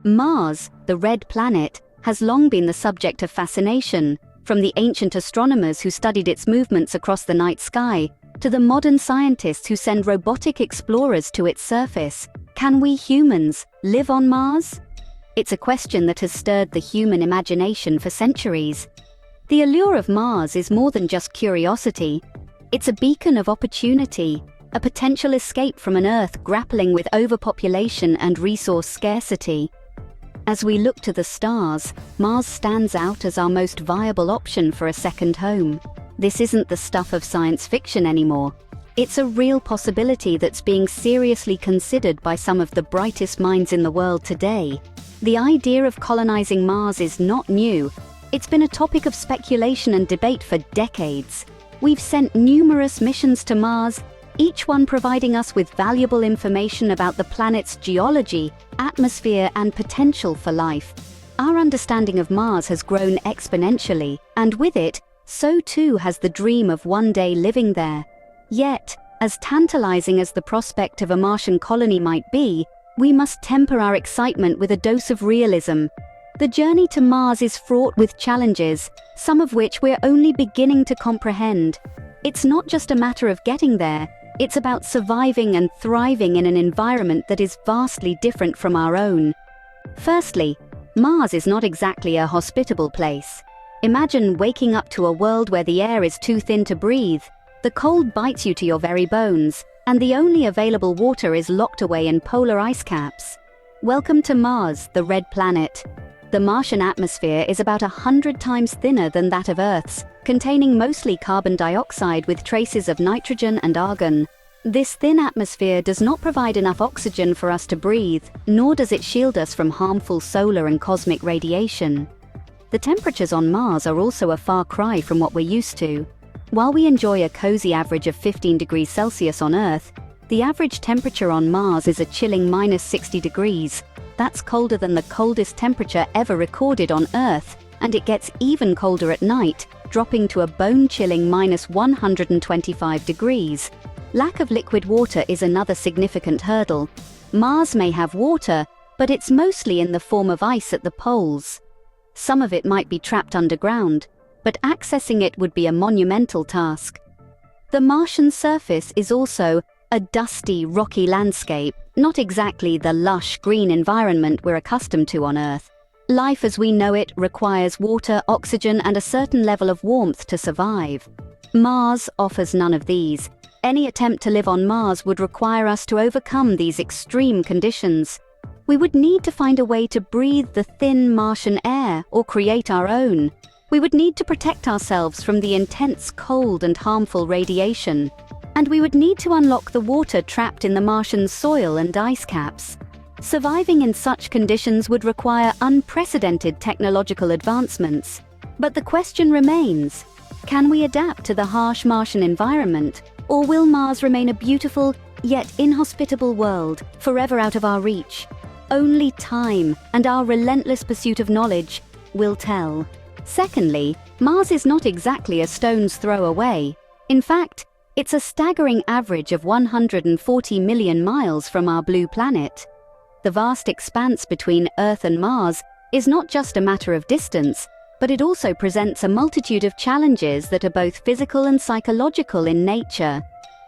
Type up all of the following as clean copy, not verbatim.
Mars, the red planet, has long been the subject of fascination, from the ancient astronomers who studied its movements across the night sky, to the modern scientists who send robotic explorers to its surface. Can we humans live on Mars? It's a question that has stirred the human imagination for centuries. The allure of Mars is more than just curiosity. It's a beacon of opportunity, a potential escape from an Earth grappling with overpopulation and resource scarcity. As we look to the stars, Mars stands out as our most viable option for a second home. This isn't the stuff of science fiction anymore. It's a real possibility that's being seriously considered by some of the brightest minds in the world today. The idea of colonizing Mars is not new. It's been a topic of speculation and debate for decades. We've sent numerous missions to Mars, each one providing us with valuable information about the planet's geology, atmosphere, and potential for life. Our understanding of Mars has grown exponentially, and with it, so too has the dream of one day living there. Yet, as tantalizing as the prospect of a Martian colony might be, we must temper our excitement with a dose of realism. The journey to Mars is fraught with challenges, some of which we're only beginning to comprehend. It's not just a matter of getting there, it's about surviving and thriving in an environment that is vastly different from our own. Firstly, Mars is not exactly a hospitable place. Imagine waking up to a world where the air is too thin to breathe, the cold bites you to your very bones, and the only available water is locked away in polar ice caps. Welcome to Mars, the red planet. The Martian atmosphere is about 100 times thinner than that of Earth's, containing mostly carbon dioxide with traces of nitrogen and argon. This thin atmosphere does not provide enough oxygen for us to breathe, nor does it shield us from harmful solar and cosmic radiation. The temperatures on Mars are also a far cry from what we're used to. While we enjoy a cozy average of 15 degrees Celsius on Earth, the average temperature on Mars is a chilling -60 degrees. That's colder than the coldest temperature ever recorded on Earth, and it gets even colder at night, dropping to a bone-chilling -125 degrees. Lack of liquid water is another significant hurdle. Mars may have water, but it's mostly in the form of ice at the poles. Some of it might be trapped underground, but accessing it would be a monumental task. The Martian surface is also a dusty, rocky landscape, not exactly the lush, green environment we're accustomed to on Earth. Life as we know it requires water, oxygen, and a certain level of warmth to survive. Mars offers none of these. Any attempt to live on Mars would require us to overcome these extreme conditions. We would need to find a way to breathe the thin Martian air or create our own. We would need to protect ourselves from the intense cold and harmful radiation. And we would need to unlock the water trapped in the Martian soil and ice caps. Surviving in such conditions would require unprecedented technological advancements. But the question remains, can we adapt to the harsh Martian environment, or will Mars remain a beautiful, yet inhospitable world, forever out of our reach? Only time and our relentless pursuit of knowledge will tell. Secondly, Mars is not exactly a stone's throw away. In fact, it's a staggering average of 140 million miles from our blue planet. The vast expanse between Earth and Mars is not just a matter of distance, but it also presents a multitude of challenges that are both physical and psychological in nature.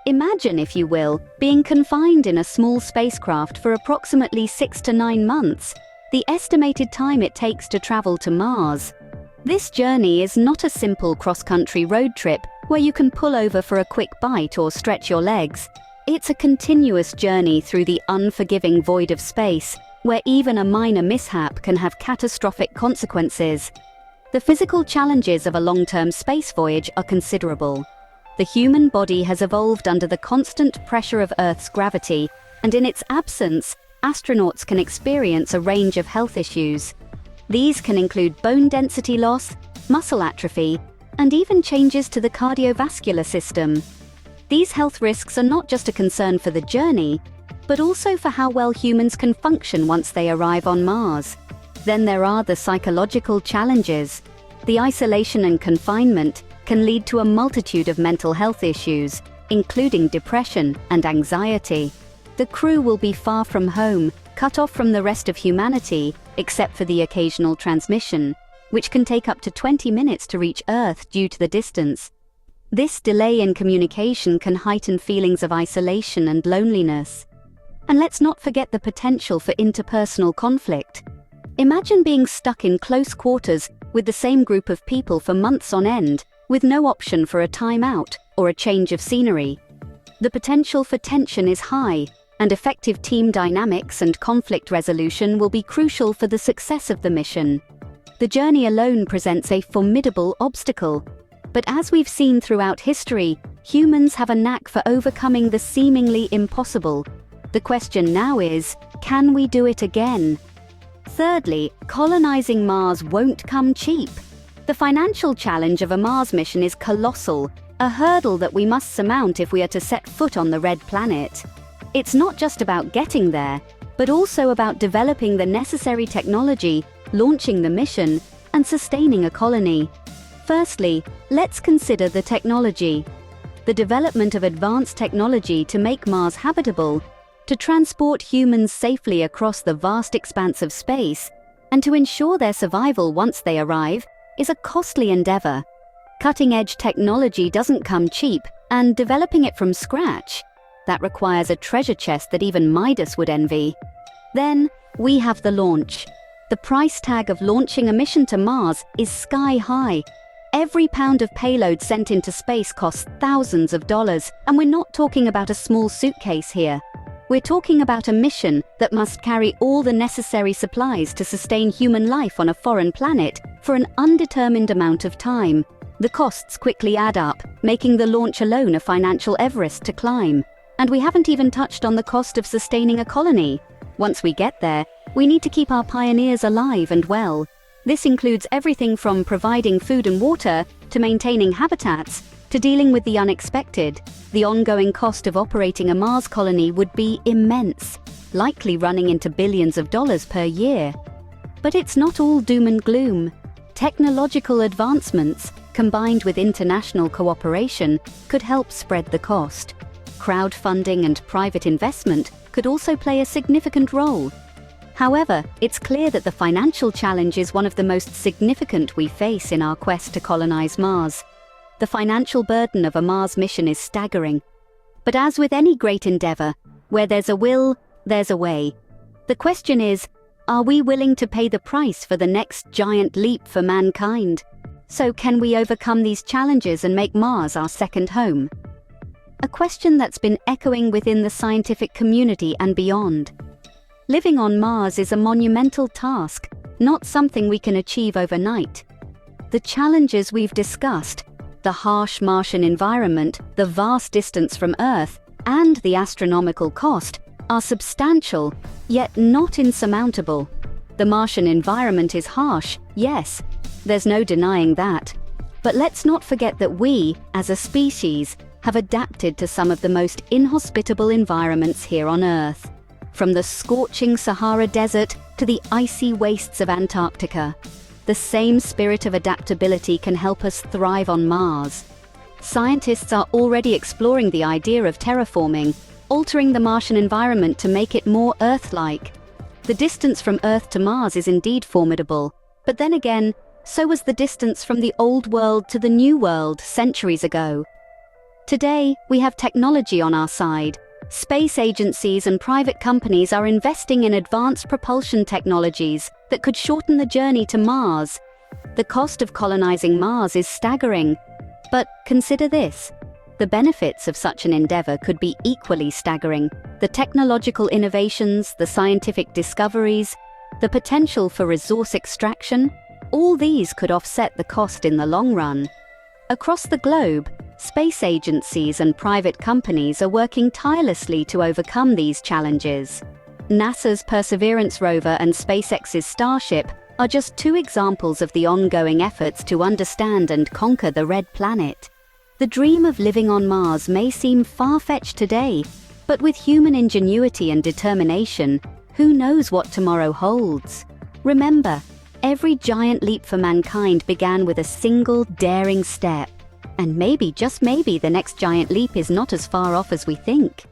Imagine, if you will, being confined in a small spacecraft for approximately 6 to 9 months, the estimated time it takes to travel to Mars. This journey is not a simple cross-country road trip where you can pull over for a quick bite or stretch your legs. It's a continuous journey through the unforgiving void of space, where even a minor mishap can have catastrophic consequences. The physical challenges of a long-term space voyage are considerable. The human body has evolved under the constant pressure of Earth's gravity, and in its absence, astronauts can experience a range of health issues. These can include bone density loss, muscle atrophy, and even changes to the cardiovascular system. These health risks are not just a concern for the journey, but also for how well humans can function once they arrive on Mars. Then there are the psychological challenges. The isolation and confinement can lead to a multitude of mental health issues, including depression and anxiety. The crew will be far from home, cut off from the rest of humanity, except for the occasional transmission, which can take up to 20 minutes to reach Earth due to the distance. This delay in communication can heighten feelings of isolation and loneliness. And let's not forget the potential for interpersonal conflict. Imagine being stuck in close quarters with the same group of people for months on end, with no option for a time out or a change of scenery. The potential for tension is high, and effective team dynamics and conflict resolution will be crucial for the success of the mission. The journey alone presents a formidable obstacle, but as we've seen throughout history, humans have a knack for overcoming the seemingly impossible. The question now is, can we do it again? Thirdly, colonizing Mars won't come cheap. The financial challenge of a Mars mission is colossal, a hurdle that we must surmount if we are to set foot on the red planet. It's not just about getting there, but also about developing the necessary technology, launching the mission, and sustaining a colony. Firstly, let's consider the technology. The development of advanced technology to make Mars habitable, to transport humans safely across the vast expanse of space, and to ensure their survival once they arrive, is a costly endeavor. Cutting-edge technology doesn't come cheap, and developing it from scratch, that requires a treasure chest that even Midas would envy. Then, we have the launch. The price tag of launching a mission to Mars is sky high. Every pound of payload sent into space costs thousands of dollars, and we're not talking about a small suitcase here. We're talking about a mission that must carry all the necessary supplies to sustain human life on a foreign planet for an undetermined amount of time. The costs quickly add up, making the launch alone a financial Everest to climb. And we haven't even touched on the cost of sustaining a colony. Once we get there, we need to keep our pioneers alive and well. This includes everything from providing food and water, to maintaining habitats, to dealing with the unexpected. The ongoing cost of operating a Mars colony would be immense, likely running into billions of dollars per year. But it's not all doom and gloom. Technological advancements, combined with international cooperation, could help spread the cost. Crowdfunding and private investment could also play a significant role. However, it's clear that the financial challenge is one of the most significant we face in our quest to colonize Mars. The financial burden of a Mars mission is staggering. But as with any great endeavor, where there's a will, there's a way. The question is, are we willing to pay the price for the next giant leap for mankind? So can we overcome these challenges and make Mars our second home? A question that's been echoing within the scientific community and beyond. Living on Mars is a monumental task, not something we can achieve overnight. The challenges we've discussed, the harsh Martian environment, the vast distance from Earth, and the astronomical cost, are substantial, yet not insurmountable. The Martian environment is harsh, yes, there's no denying that. But let's not forget that we, as a species, have adapted to some of the most inhospitable environments here on Earth. From the scorching Sahara Desert to the icy wastes of Antarctica, the same spirit of adaptability can help us thrive on Mars. Scientists are already exploring the idea of terraforming, altering the Martian environment to make it more Earth-like. The distance from Earth to Mars is indeed formidable, but then again, so was the distance from the old world to the new world centuries ago. Today, we have technology on our side. Space agencies and private companies are investing in advanced propulsion technologies that could shorten the journey to Mars. The cost of colonizing Mars is staggering. But consider this. The benefits of such an endeavor could be equally staggering. The technological innovations, the scientific discoveries, the potential for resource extraction, all these could offset the cost in the long run. Across the globe, space agencies and private companies are working tirelessly to overcome these challenges. NASA's Perseverance rover and SpaceX's Starship are just two examples of the ongoing efforts to understand and conquer the red planet. The dream of living on Mars may seem far-fetched today, but with human ingenuity and determination, who knows what tomorrow holds? Remember, every giant leap for mankind began with a single daring step. And maybe, just maybe, the next giant leap is not as far off as we think.